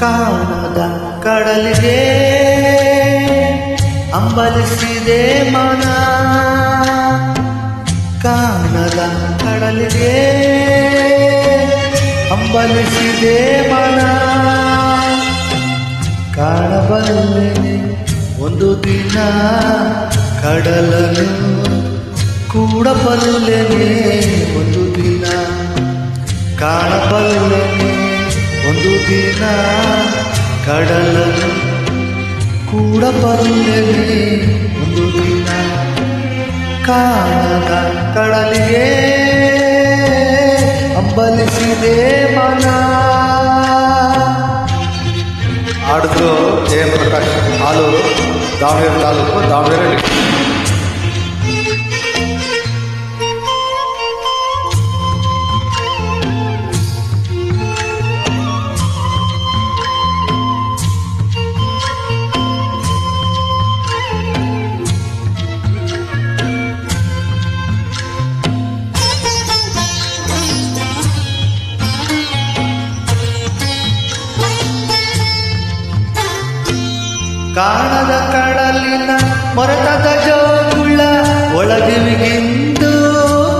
ಕಾಣದ ಕಡಲಿಗೆ ಅಂಬಲಿಸಿದೆ ಮನ, ಕಾಣದ ಕಡಲಿಗೆ ಅಂಬಲಿಸಿದೆ ಮನ. ಕಾಣಬಲ್ಲೆನೆ ಒಂದು ದಿನ ಕಡಲನು, ಕೂಡಬಲ್ಲೆನೆ ಒಂದು ದಿನ. ಕಾಣಬಲ್ಲೆನೆ ಒಂದು ದಿನ ಕಡಲನು, ಕೂಡಬಲ್ಲೆನೆ ಒಂದು ದಿನ. ಕಾಣದ ಕಡಲಿಗೆ ಅಂಬಲಿಸಿದೆ ಮನ. ಹಾಡಿದ್ರು ಜಯಪ್ರಕಾಶ್ ಆಲೂರು, ದಾವಣಗೆರೆ ತಾಲೂಕು, ದಾವಣಗೆರೆ ಡಿಸ್ಟ್ರಿಕ್ಟ್. ಕಾಣದ ಕಡಲಿನ ಮೊರತದ ಜೋಗುಳ ಒಳಗಿವಿಗಿಂದು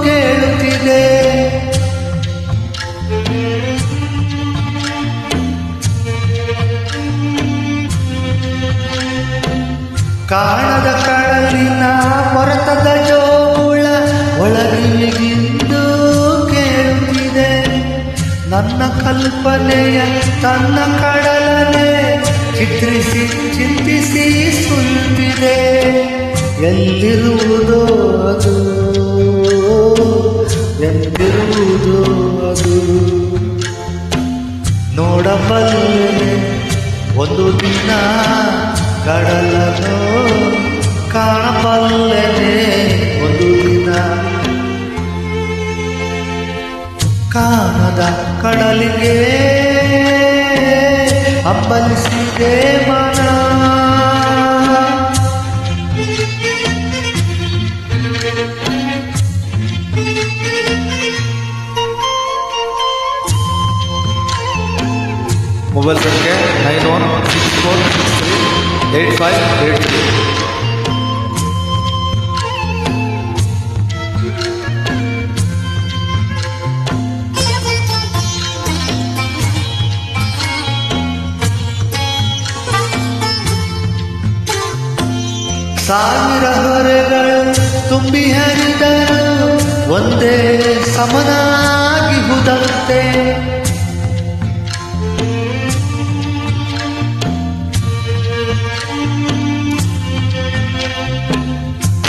ಕೇಳುತ್ತಿದೆ. ಕಾಣದ ಕಡಲಿನ ಮೊರತದ ಜೋಗುಳ ಒಳಗಿವಿಗಿಂದು ಕೇಳುತ್ತಿದೆ. ನನ್ನ ಕಲ್ಪನೆಯ ತನ್ನ ಕಡಲನೆ ಚಿತ್ರಿಸಿ ಚಿಂತಿಸಿ ಸುಲ್ಪಿದೆ. ಎಲ್ಲಿರುವುದೋ ಅದು, ಎಂದಿರುವುದೋ ಅದು. ನೋಡಬಲ್ಲೆ ಒಂದು ದಿನ ಕಡಲನು, ಕಾಣಬಲ್ಲೆನೆ ಒಂದು ದಿನ. ಕಾಣದ ಕಡಲಿಗೆ ಅಂಬಲಿಸಿದೆ ಮನ. ಮೊಬೈಲ್ ಸಂಖ್ಯೆ 9164385883. ಸಾವಿರ ಹೊರೆಗಳು ತುಂಬಿ ಹರಿದರು ಒಂದೇ ಸಮನಾಗಿ ಹುದಂತೆ.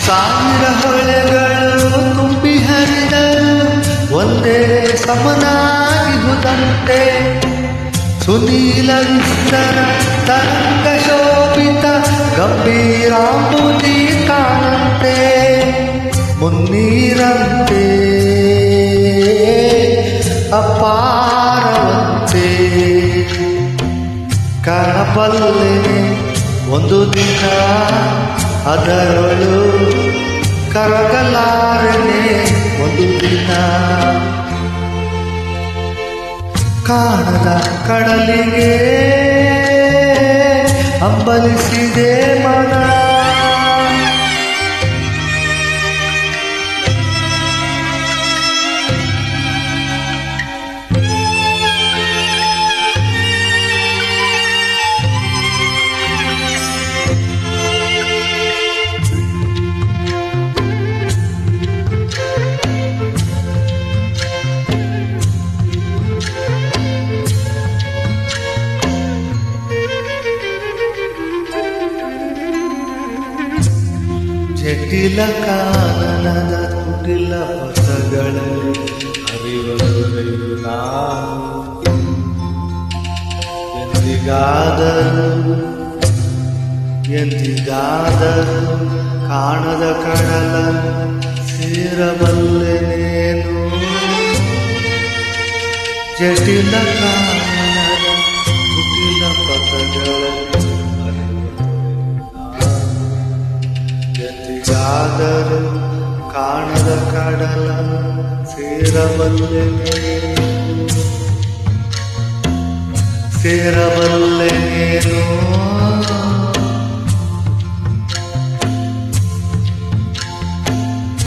ಸಾವಿರ ಹೊಳೆಗಳು ತುಂಬಿ ಹರಿದರು ಒಂದೇ ಸಮನಾಗಿ ಹುದಂತೆ. ಸುನೀಲ ವಿಸ್ತರ ತರಂಗ ಶೋಭಿತ ಗಂಭೀರಾಂಬುದಿ ಕಾಣಂತೆ. ಮುನ್ನೀರಂತೆ ಅಪಾರವಂತೆ. ಕಾಣಬಲ್ಲೆನೆ ಒಂದು ದಿನ ಅದರೊಳು ಕರಗಲಾರನೆ ಒಂದು ದಿನ. ಕಾಣದ ಕಡಲಿಗೆ ಅಂಬಲಿಸಿದೆ ಮನ. ಜಟಿಲ ಕಾನನದ ಕುಟಿಲ ಪಥಗಳಲ್ಲಿ ಹರಿವನು ನಾನು. ಎಂದಿಗಾದರೂ ಕಾಣದ ಕಡಲನ್ನು ಸೇರಬಲ್ಲೆನೇನು. ಜಟಿಲ ಕಾನನದ ಕುಟಿಲ ಪಥಗಳಲ್ಲಿ ಎಂದಿಗಾದರೂ ಕಾಣದ ಕಡಲನ್ನು ಸೇರಬಲ್ಲೆನೇನು. ಸೇರಬಲ್ಲೆನೇನು.